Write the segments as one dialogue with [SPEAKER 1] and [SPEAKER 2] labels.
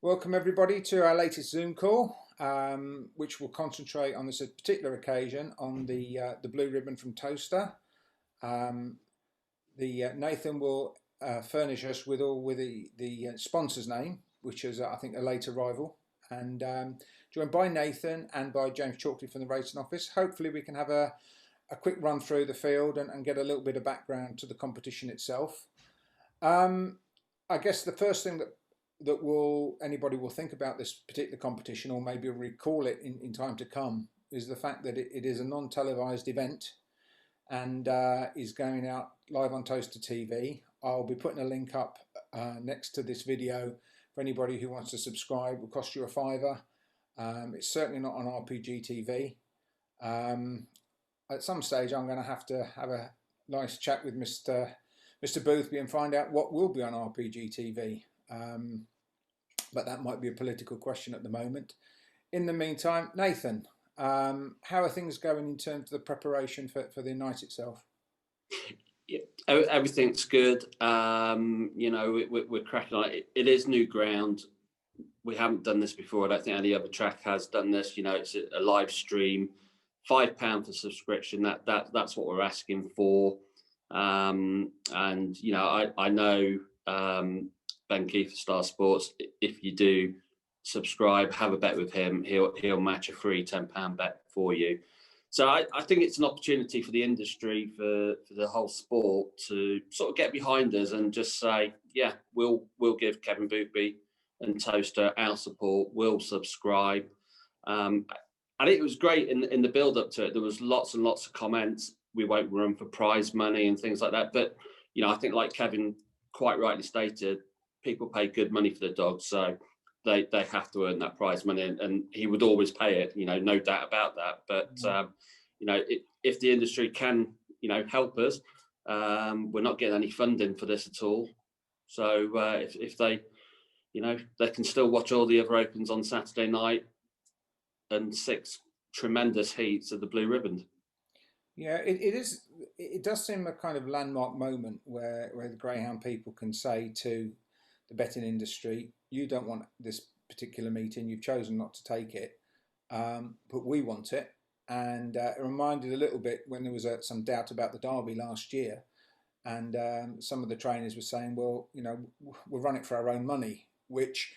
[SPEAKER 1] Welcome everybody to our latest Zoom call, which will concentrate on this particular occasion on the blue ribbon from Toaster. Um, Nathan will furnish us with the sponsor's name, which is I think a late arrival, and joined by Nathan and by James Chalkley from the racing office. Hopefully we can have a quick run through the field and get a little bit of background to the competition itself. I guess the first thing that anybody will think about this particular competition, or maybe recall it in time to come, is the fact that it is a non-televised event and is going out live on Toaster TV. I'll be putting a link up next to this video for anybody who wants to subscribe. It will cost you a fiver. It's certainly not on RPG TV. At some stage I'm going to have a nice chat with Mr. Boothby and find out what will be on RPG TV. But that might be a political question at the moment. In the meantime, Nathan, how are things going in terms of the preparation for the night itself?
[SPEAKER 2] Yeah, everything's good. We're cracking on it. It is new ground. We haven't done this before. I don't think any other track has done this. It's a live stream, £5 for subscription. That's what we're asking for. I know Ben Keefe of Star Sports. If you do subscribe, have a bet with him, he'll match a free £10 bet for you. So I think it's an opportunity for the industry, for the whole sport, to sort of get behind us and just say, yeah, we'll give Kevin Boothby and Toaster our support. We'll subscribe. And it was great in the build up to it. There was lots and lots of comments. We won't run for prize money and things like that. But I think, like Kevin quite rightly stated, people pay good money for the dogs, so they have to earn that prize money, and he would always pay it, no doubt about that. But if the industry can help us, we're not getting any funding for this at all. So if they they can still watch all the other opens on Saturday night and 6 tremendous heats of the blue ribbon.
[SPEAKER 1] Yeah, it does seem a kind of landmark moment where the greyhound people can say to the betting industry, you don't want this particular meeting, you've chosen not to take it, but we want it. And it reminded a little bit when there was some doubt about the Derby last year, and some of the trainers were saying, well, we'll run it for our own money, which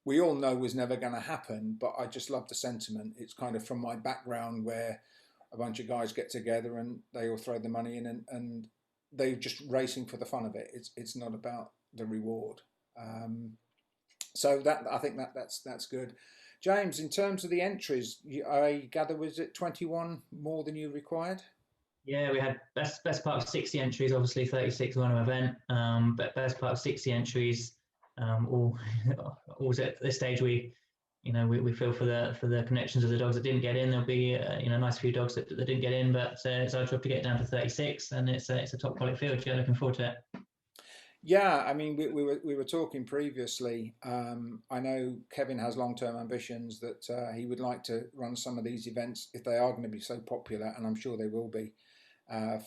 [SPEAKER 1] we all know was never going to happen. But I just love the sentiment. It's kind of from my background, where a bunch of guys get together and they all throw the money in, and they're just racing for the fun of it. It's not about the reward. So I think that's good. James, in terms of the entries, I gather, was it 21 more than you required?
[SPEAKER 3] Yeah, we had best part of 60 entries, obviously 36 on an event, but best part of 60 entries. Always at this stage we feel for the connections of the dogs that didn't get in. There'll be a nice few dogs that didn't get in, but it's our job to get down to 36, and it's a top quality field. Yeah, looking forward to it.
[SPEAKER 1] Yeah, I mean, we were talking previously. I know Kevin has long-term ambitions that he would like to run some of these events if they are going to be so popular, and I'm sure they will be,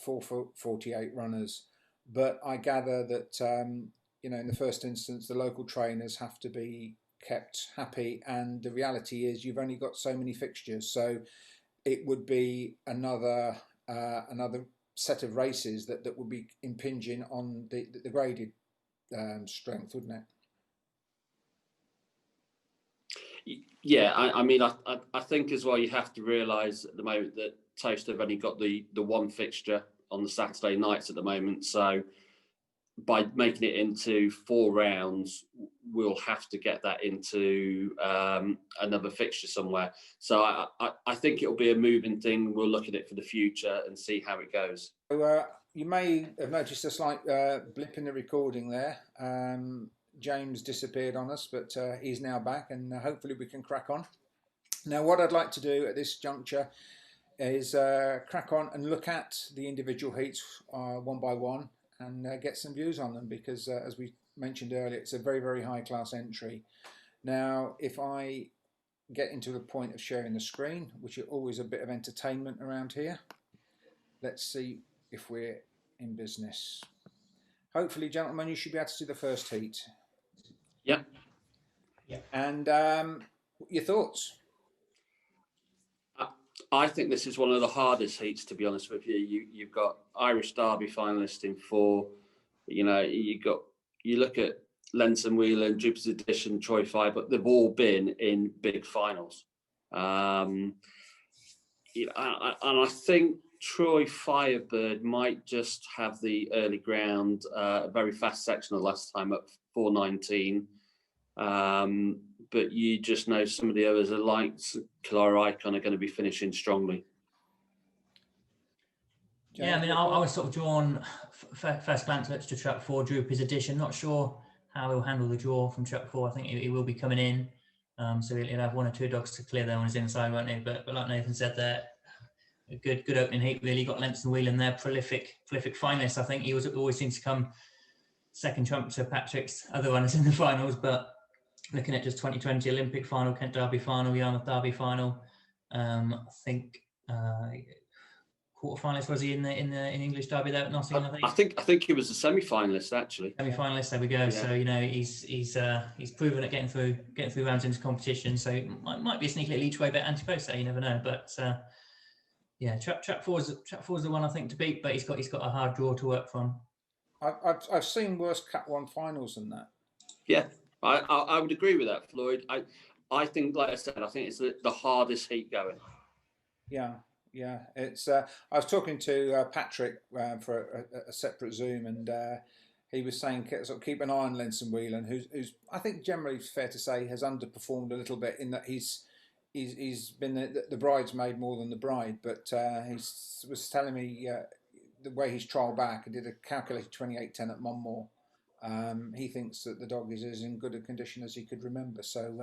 [SPEAKER 1] for 48 runners. But I gather that in the first instance, the local trainers have to be kept happy, and the reality is you've only got so many fixtures, so it would be another set of races that would be impinging on the graded strength, wouldn't
[SPEAKER 2] it? Yeah, I think as well, you have to realise at the moment that Toast have only got the one fixture on the Saturday nights at the moment, so by making it into 4 rounds, we'll have to get that into another fixture somewhere. So I think it'll be a moving thing. We'll look at it for the future and see how it goes.
[SPEAKER 1] So you may have noticed a slight blip in the recording there. James disappeared on us, but he's now back, and hopefully we can crack on. Now, what I'd like to do at this juncture is crack on and look at the individual heats one by one, and get some views on them, because as we mentioned earlier, it's a very, very high class entry. Now, if I get into the point of sharing the screen, which is always a bit of entertainment around here, let's see if we're in business. Hopefully, gentlemen, you should be able to see the first heat.
[SPEAKER 2] Yep.
[SPEAKER 3] Yeah.
[SPEAKER 1] And your thoughts?
[SPEAKER 2] I think this is one of the hardest heats, to be honest with you. You've got Irish Derby finalists in 4. You know, you look at Lenson Whelan, Jupiter's Edition, Troy Fire, but they've all been in big finals. And I think Troy Firebird might just have the early ground, a very fast section the last time at 4:19. But you just know some of the others, like Kilara Icon, are going to be finishing strongly.
[SPEAKER 3] Yeah, I mean, I was sort of drawn first glance to Trap 4, Droopy's Edition. Not sure how he'll handle the draw from Trap 4. I think he will be coming in, so he'll have 1 or 2 dogs to clear there on his inside, won't he? But like Nathan said, there, a good opening heat. Really got Lenson Whelan there, prolific finalist. I think he always seems to come second trump to Patrick's other runners in the finals, but looking at just 2020 Olympic final, Kent Derby final, Yarmouth Derby final, I think quarterfinalist was he in English Derby there at Nottingham?
[SPEAKER 2] I think he was a semi-finalist actually.
[SPEAKER 3] Semi-finalist, there we go. Yeah. So you know he's proven at getting through rounds into competition. So it might be a sneaky little each way bet anti-post there. You never know, but yeah, Trap 4 is the one I think to beat, but he's got a hard draw to work from.
[SPEAKER 1] I've seen worse Cat 1 finals than that.
[SPEAKER 2] Yeah, I would agree with that, Floyd. I think, like I said, I think it's the hardest heat going.
[SPEAKER 1] Yeah. It's. I was talking to Patrick for a separate Zoom, and he was saying sort of keep an eye on Lenson Whelan, who's I think generally fair to say has underperformed a little bit in that he's been the bridesmaid more than the bride. But he was telling me the way he's trialled back and did a calculated 28:10 at Monmore. He thinks that the dog is as in good a condition as he could remember. So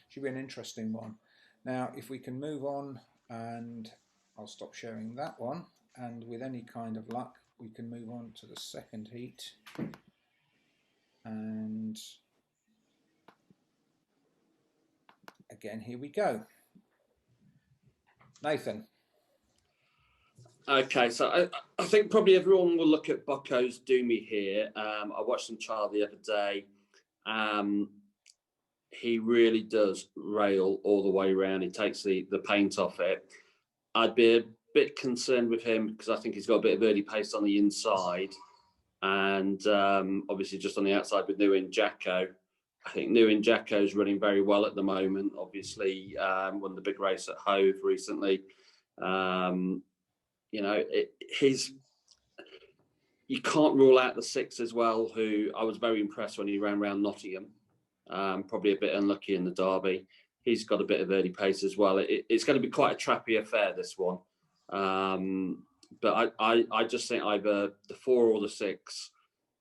[SPEAKER 1] should be an interesting one. Now, if we can move on, and I'll stop sharing that one, and with any kind of luck we can move on to the second heat. And again, here we go. Nathan.
[SPEAKER 2] Okay, so I think probably everyone will look at Bucco's Do Me here. I watched him trial the other day. He really does rail all the way around. He takes the paint off it. I'd be a bit concerned with him because I think he's got a bit of early pace on the inside, and obviously just on the outside with Nguyen Jacko. I think Nguyen Jacko's running very well at the moment. Obviously, won the big race at Hove recently. You know, you can't rule out the 6 as well, who I was very impressed when he ran around Nottingham. Probably a bit unlucky in the Derby. He's got a bit of early pace as well. It's going to be quite a trappy affair, this one. But I just think either the 4 or the 6.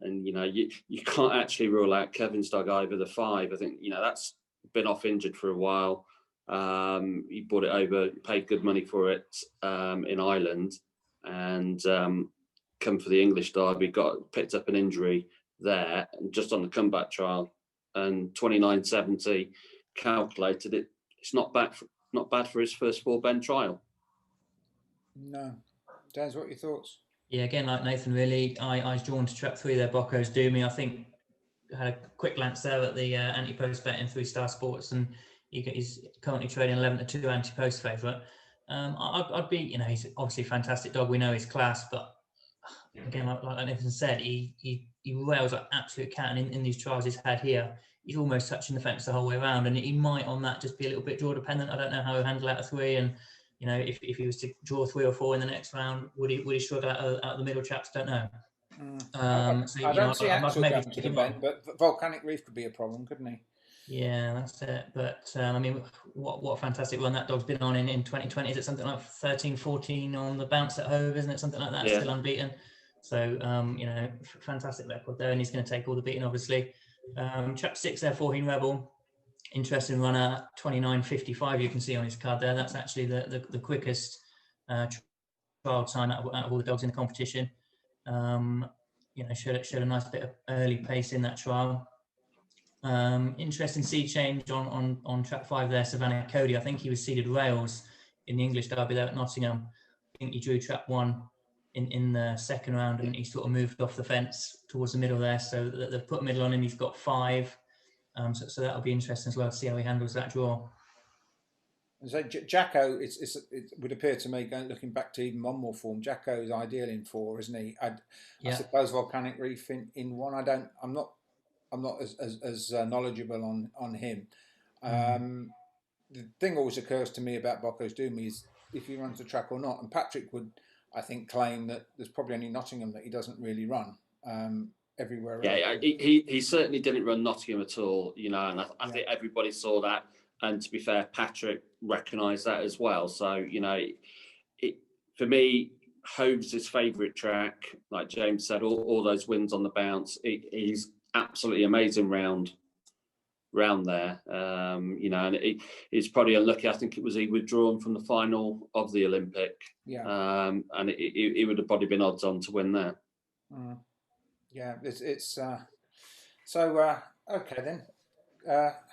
[SPEAKER 2] And, you know, you can't actually rule out Kevin's dog either the 5. I think, you know, that's been off injured for a while. He bought it over, paid good money for it in Ireland, and come for the English Derby, picked up an injury there, and just on the comeback trial, and 29.70 calculated it. It's not bad for his first 4 bend trial.
[SPEAKER 1] No, Daz, what are your thoughts?
[SPEAKER 3] Yeah, again, like Nathan, really, I was drawn to Trap 3 there. Bucco's Do Me. I think I had a quick glance there at the anti-post betting through Star Sports, and he's currently trading 11-2 anti-post favourite. I'd be, you know, he's obviously a fantastic dog. We know his class, but again, like Nathan said, he rails like absolute cat, and in these trials he's had here, he's almost touching the fence the whole way around, and he might on that just be a little bit draw dependent. I don't know how he'll handle out of 3, and you know, if he was to draw 3 or 4 in the next round, would he struggle out the middle chaps? Don't know.
[SPEAKER 1] I don't see Axel going to the bend, but Volcanic Reef could be a problem, couldn't he?
[SPEAKER 3] Yeah, that's it. But I mean, what a fantastic run that dog's been on in 2020. Is it something like 13-14 on the bounce at Hove, isn't it? Something like that, yeah. Still unbeaten. So, you know, fantastic record there, and he's going to take all the beating, obviously. Chap 6 there, 14 Rebel. Interesting runner, 29.55. You can see on his card there. That's actually the quickest trial time out of all the dogs in the competition. You know, showed a nice bit of early pace in that trial. Interesting seed change on Trap 5 there, Savannah Cody. I think he was seeded rails in the English Derby there at Nottingham. I think he drew Trap 1 in the second round, and he sort of moved off the fence towards the middle there. So they've put middle on him. He's got 5. So that'll be interesting as well to see how he handles that draw.
[SPEAKER 1] So Jacko, it would appear to me, looking back to even one more form, Jacko is ideal in 4, isn't he? I suppose Volcanic Reef in 1. I'm not as knowledgeable on him. The thing always occurs to me about Bocco's Doomy is if he runs the track or not. And Patrick would, I think, claim that there's probably only Nottingham that he doesn't really run. Everywhere else.
[SPEAKER 2] Yeah, he certainly didn't run Nottingham at all, and I think everybody saw that. And to be fair, Patrick recognised that as well. So, for me, Hove's his favourite track. Like James said, all those wins on the bounce. He's absolutely amazing round there. And he's probably unlucky. I think he withdrawn from the final of the Olympic.
[SPEAKER 1] Yeah.
[SPEAKER 2] And he would have probably been odds on to win that.
[SPEAKER 1] Yeah, it's so okay then.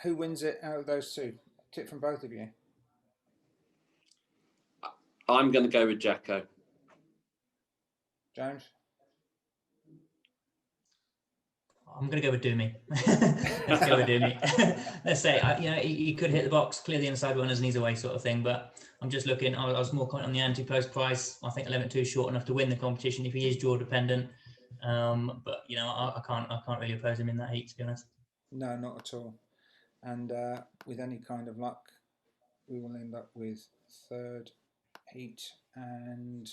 [SPEAKER 1] Who wins it out of those two? Tip from both of you.
[SPEAKER 2] I'm going to go with Jacko.
[SPEAKER 1] James?
[SPEAKER 3] I'm going to go with Doomy. Let's go with Doomy. Let's say, he could hit the box, clear the inside runners and he's away sort of thing. But I'm just looking, I was more confident on the anti-post price. I think 11-2 is short enough to win the competition if he is draw dependent. But I can't really oppose him in that heat, to be honest.
[SPEAKER 1] No, not at all. And with any kind of luck, we will end up with 3rd heat and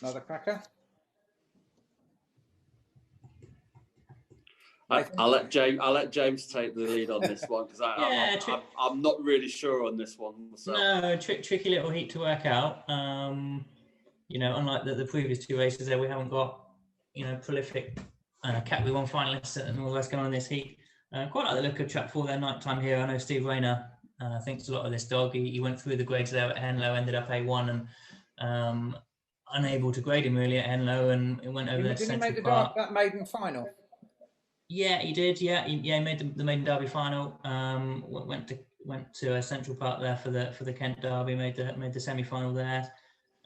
[SPEAKER 1] another cracker.
[SPEAKER 2] I'll let James take the lead on this one because I'm not really sure on this one myself.
[SPEAKER 3] No, tricky little heat to work out. Unlike the previous 2 races there, we haven't got prolific Category 1 finalists and all that's going on in this heat. Quite like the look of track 4 there, night time here. I know Steve Rayner thinks a lot of this dog. He went through the grades there at Henlow, ended up A1 and unable to grade him really at Henlow, and it went over the Central Park. Did he make
[SPEAKER 1] that maiden final?
[SPEAKER 3] Yeah, he did. Yeah, he made the maiden derby final. Went to Central Park there for the Kent derby. Made the semi final there.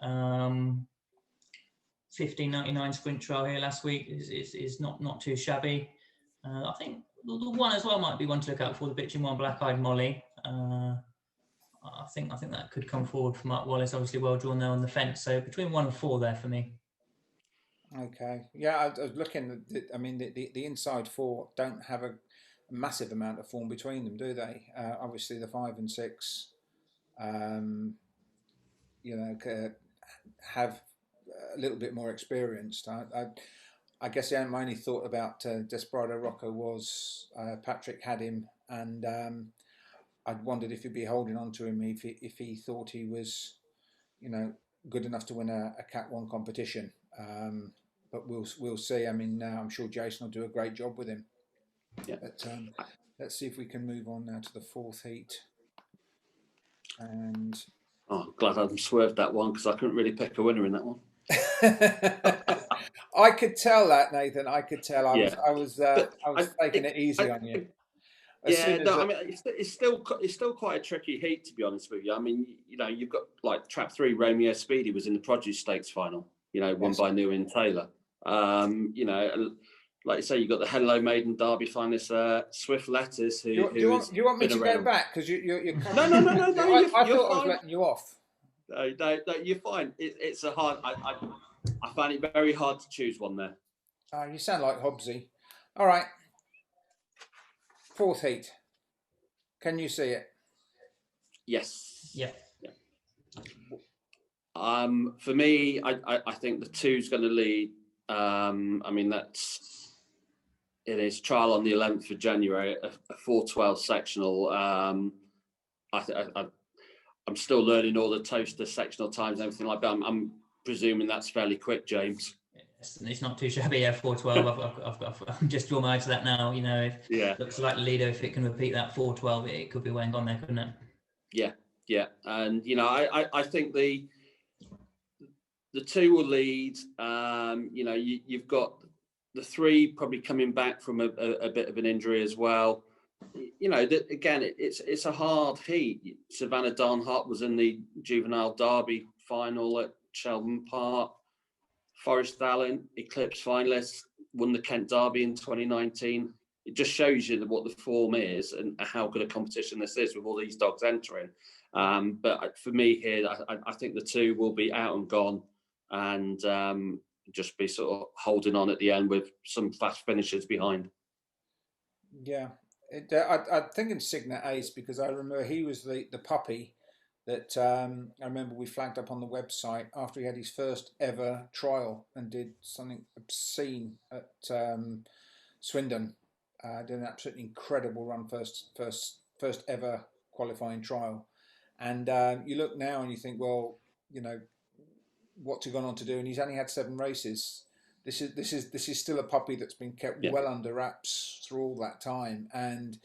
[SPEAKER 3] 15.99 sprint trial here last week is not too shabby. I think the one as well might be one to look out for, the Bitchin' One, Black Eyed Molly. I think that could come forward for Mark Wallace. Obviously well drawn there on the fence. So between 1 and 4 there for me.
[SPEAKER 1] Okay. Yeah, I was looking. I mean, the inside 4 don't have a massive amount of form between them, do they? Obviously, the 5 and 6, have a little bit more experienced. I guess my only thought about Desperado Rocco was Patrick had him, and I'd wondered if he'd be holding on to him if he thought he was, good enough to win a Cat 1 competition. But we'll see. I mean, I'm sure Jason will do a great job with him.
[SPEAKER 2] Yeah.
[SPEAKER 1] But let's see if we can move on now to the 4th heat. And
[SPEAKER 2] I'm glad I swerved that one because I couldn't really pick a winner in that one.
[SPEAKER 1] I could tell that, Nathan. I could tell. I was taking it easy on you.
[SPEAKER 2] I mean, it's still quite a tricky heat, to be honest with you. I mean, you've got like Trap 3, Romeo Speedy was in the Produce Stakes final. Won by Newin Taylor. Like you say, you've got the Hello Maiden Derby finalist, Swift Letters. Do
[SPEAKER 1] you want me to go back? Because you're
[SPEAKER 2] No.
[SPEAKER 1] I thought I was letting you off.
[SPEAKER 2] No, you're fine. It's a hard. I find it very hard to choose one there.
[SPEAKER 1] You sound like Hobbsy. All right. 4th heat. Can you see it?
[SPEAKER 2] Yes.
[SPEAKER 3] Yeah.
[SPEAKER 2] For me, I think the 2's going to lead. I mean, it is trial on the 11th of January, a 4:12 sectional. I'm still learning all the toaster sectional times and everything like that. I'm presuming that's fairly quick, James.
[SPEAKER 3] It's not too shabby. 4:12. I've just drawn my eye to that now. If looks like Lido, if it can repeat that 4:12, it could be weighing on there, couldn't it?
[SPEAKER 2] Yeah, and I think the 2 will lead. You've got the 3 probably coming back from a bit of an injury as well. Again, it's a hard heat. Savannah Darnhart was in the Juvenile Derby final at Shelburne Park. Forrest Allen, Eclipse finalist, won the Kent Derby in 2019. it just shows you what the form is and how good a competition this is with all these dogs entering. But for me here, I think the two will be out and gone, and just be sort of holding on at the end with some fast finishes behind.
[SPEAKER 1] Yeah, I'm thinking Signet Ace, because I remember he was the puppy that I remember we flagged up on the website after he had his first ever trial and did something obscene at Swindon. Did an absolutely incredible run, first ever qualifying trial. And you look now and you think, well, you know, what's he gone on to do? And he's only had 7 races. This is still a puppy that's been kept well under wraps through all that time. And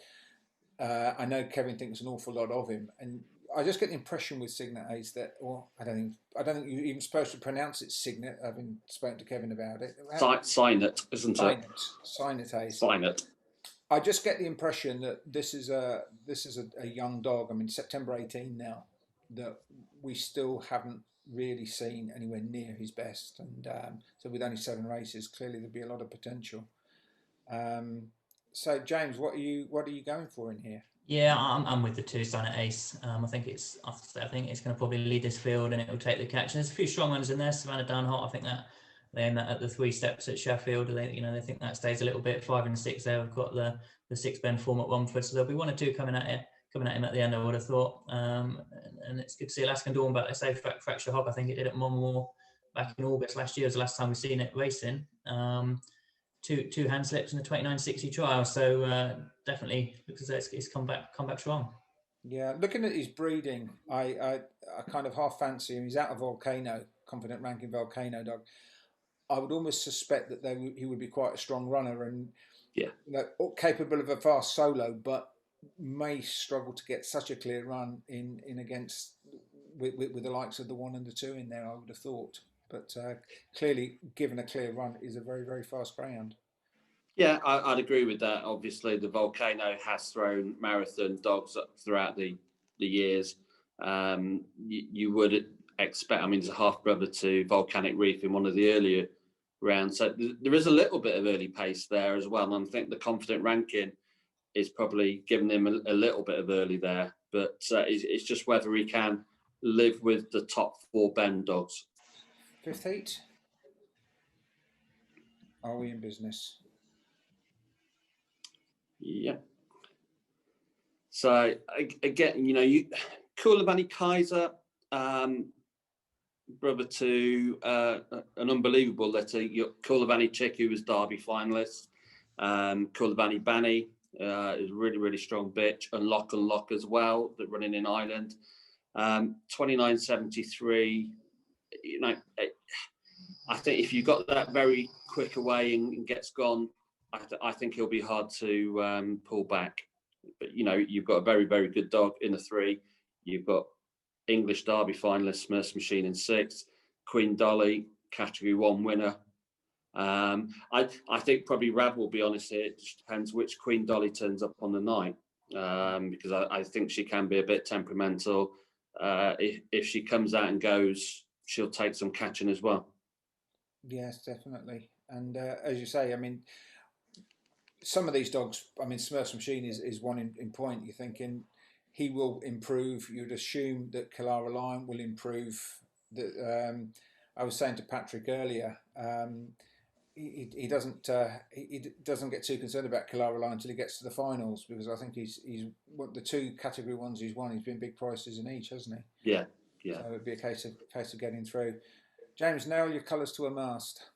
[SPEAKER 1] I know Kevin thinks an awful lot of him. And I just get the impression with Signet Ace that, well, I don't think you're even supposed to pronounce it Signet. I've been spoken to Kevin about it.
[SPEAKER 2] Sign it, isn't it?
[SPEAKER 1] Sign it, Ace.
[SPEAKER 2] Sign it.
[SPEAKER 1] I just get the impression that this is a young dog. I mean, September 18 now, that we still haven't really seen anywhere near his best. And so with only 7 races, clearly there'd be a lot of potential. So James, what are you going for in here?
[SPEAKER 3] Yeah, I'm with the 2, Signet Ace. I think it's going to probably lead this field, and it will take the catch. And there's a few strong ones in there. Savannah Downhot, I think that they aim that at the 3 steps at Sheffield. They think that stays a little bit. 5 and 6 there. We've got the 6 bend form at Romford, so there'll be 1 or 2 coming at him at the end, I would have thought. And it's good to see Alaskan Dawn back. Let's say Fracture Hog, I think it did at Monmore back in August last year. Was the last time we've seen it racing. 2 hand slips in the 29.60 trial, so definitely looks as though it's come back strong.
[SPEAKER 1] Yeah, looking at his breeding, I kind of half fancy him. He's out of Volcano, confident ranking Volcano dog. I would almost suspect that he would be quite a strong runner and capable of a fast solo, but may struggle to get such a clear run in against with the likes of the 1 and the 2 in there, I would have thought. But clearly, given a clear run, is a very, very fast greyhound.
[SPEAKER 2] Yeah, I'd agree with that. Obviously, the Volcano has thrown marathon dogs throughout the years. You would expect, I mean, there's a half brother to Volcanic Reef in one of the earlier rounds. So there is a little bit of early pace there as well. And I think the confident ranking is probably giving him a little bit of early there. But it's just whether he can live with the top 4 bend dogs.
[SPEAKER 1] 5th heat. Are we in business?
[SPEAKER 2] Yeah. So again, Koulibaly Kaiser, brother to an unbelievable litter. Koulibaly Chick, who was Derby finalist. Koulibaly Bani is a really, really strong bitch. And Lock as well, that running in Ireland. 29.73. I think if you got that very quick away and gets gone, I think he'll be hard to pull back. But you've got a very, very good dog in the 3. You've got English Derby finalist Smurfs Machine in 6, Queen Dolly Category 1 winner. I think probably Rab will be honest here. It just depends which Queen Dolly turns up on the night, because I think she can be a bit temperamental. If she comes out and goes, she'll take some catching as well.
[SPEAKER 1] Yes, definitely. And as you say, I mean, some of these dogs, I mean, Smurfs Machine is one in point. You're thinking he will improve. You'd assume that Kalara Lion will improve. That I was saying to Patrick earlier, he doesn't get too concerned about Kalara Lion until he gets to the finals, because I think he's the 2 category ones he's won. He's been big prices in each, hasn't he? Yeah. So it'd be a case of getting through. James, nail your colours to a mast.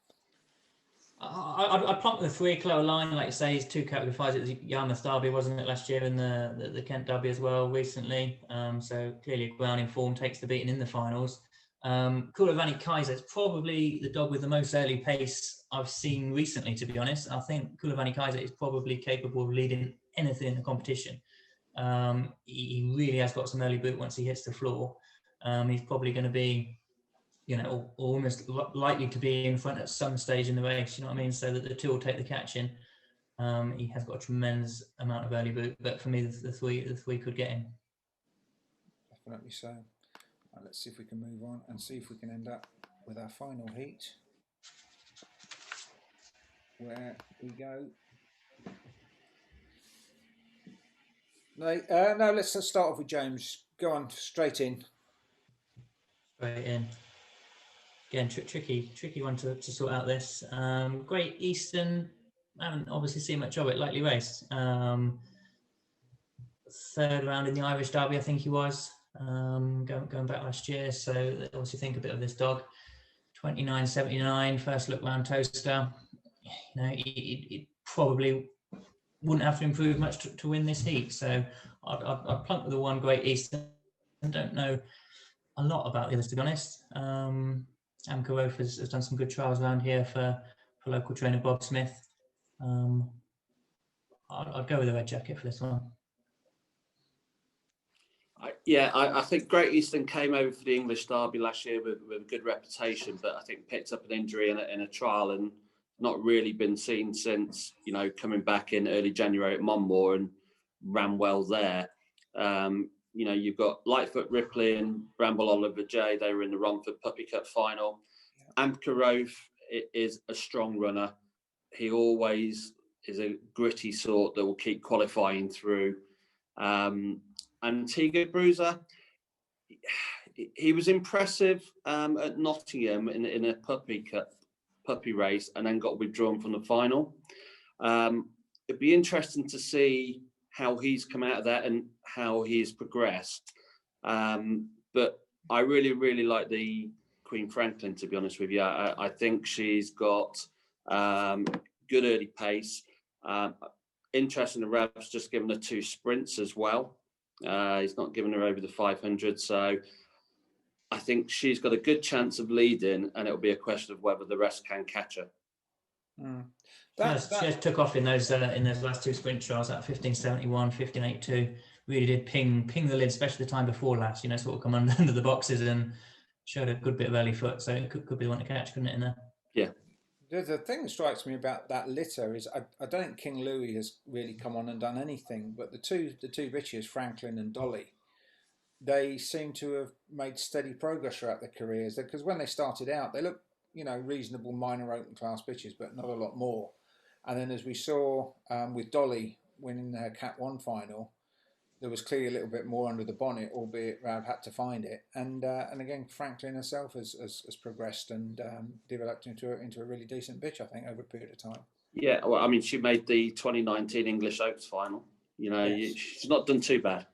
[SPEAKER 3] I plumped the 3 Clara Line, like you say, he's 2 category 5s at the Yarmouth Derby, wasn't it, last year, and the Kent Derby as well recently. So clearly a ground in form, takes the beating in the finals. Koulibaly Kaiser is probably the dog with the most early pace I've seen recently, to be honest. I think Koulibaly Kaiser is probably capable of leading anything in the competition. He really has got some early boot once he hits the floor. He's probably going to be, almost likely to be in front at some stage in the race, you know what I mean? So that the 2 will take the catch in. He has got a tremendous amount of early boot, but for me, the three could get him.
[SPEAKER 1] Definitely so. Right, let's see if we can move on and see if we can end up with our final heat, where we go No, let's start off with James. Go on, straight in.
[SPEAKER 3] Straight in. Again, tricky one to sort out this. Great Eastern. I haven't obviously seen much of it. Likely race. Third round in the Irish Derby, I think he was. Going back last year. So obviously think a bit of this dog. 29.79. First look round Toaster. You know, he probably wouldn't have to improve much to win this heat. So I'd plunk with the one Great Eastern. I don't know a lot about the others, to be honest. Amkarov has done some good trials around here for local trainer Bob Smith. I'd go with the red jacket for this one.
[SPEAKER 2] I think Great Eastern came over for the English Derby last year with a good reputation, but I think picked up an injury in a trial and not really been seen since, you know, coming back in early January at Monmore and ran well there. You know, you've got Lightfoot Ripley and Bramble Oliver J. They were in the Romford Puppy Cup final. Amkarov is a strong runner. He always is a gritty sort that will keep qualifying through. Antigua Bruiser, he was impressive at Nottingham in a puppy race and then got withdrawn from the final. It'd be interesting to see how he's come out of that and how he's progressed. But I really like the Queen Franklin, to be honest with you. I think she's got good early pace. Interesting, the Rab's just given her 2 sprints as well. He's not given her over the 500. So I think she's got a good chance of leading, and it'll be a question of whether the rest can catch her.
[SPEAKER 3] She took off in those last 2 sprint trials at 15.71, 15.82. Really did ping the lid, especially the time before last. You know, sort of come under the boxes and showed a good bit of early foot. So it could be the one to catch, couldn't it? In there.
[SPEAKER 2] Yeah.
[SPEAKER 1] The thing that strikes me about that litter is I don't think King Louis has really come on and done anything, but the two bitches, Franklin and Dolly, they seem to have made steady progress throughout their careers. Because when they started out, they looked, you know, reasonable minor open class bitches, but not a lot more. And then as we saw with Dolly winning their Cat 1 final, there was clearly a little bit more under the bonnet, albeit Rab had to find it. And again, Franklin herself has progressed and developed into a really decent bitch, I think, over a period of time.
[SPEAKER 2] Yeah, well, I mean, she made the 2019 English Oaks final. You know, yes. She's not done too bad.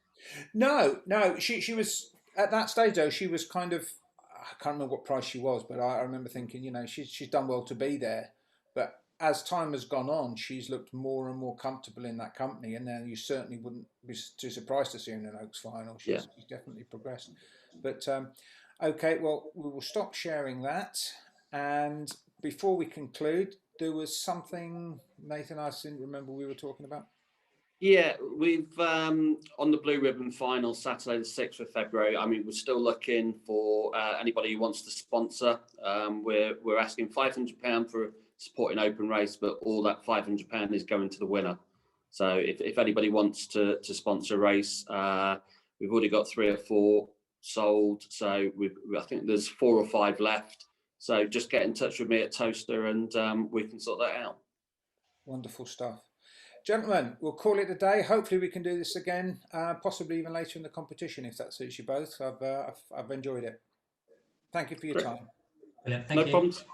[SPEAKER 1] No, she was at that stage though. She was kind of, I can't remember what price she was, but I remember thinking, you know, she's done well to be there. But as time has gone on, she's looked more and more comfortable in that company, and then you certainly wouldn't be too surprised to see her in an Oaks final. She's definitely progressed. But okay, well, we will stop sharing that. And before we conclude, there was something, Nathan, I didn't remember we were talking about.
[SPEAKER 2] Yeah, we've on the Blue Ribbon final, Saturday the 6th of February. I mean, we're still looking for anybody who wants to sponsor. We're asking £500 for supporting open race, but all that £500 is going to the winner. So if anybody wants to sponsor a race, we've already got 3 or 4 sold. So I think there's 4 or 5 left. So just get in touch with me at Toaster and we can sort that out.
[SPEAKER 1] Wonderful stuff. Gentlemen, we'll call it a day. Hopefully we can do this again, possibly even later in the competition if that suits you both. I've enjoyed it. Thank you for your time.
[SPEAKER 3] Brilliant.
[SPEAKER 2] No problems.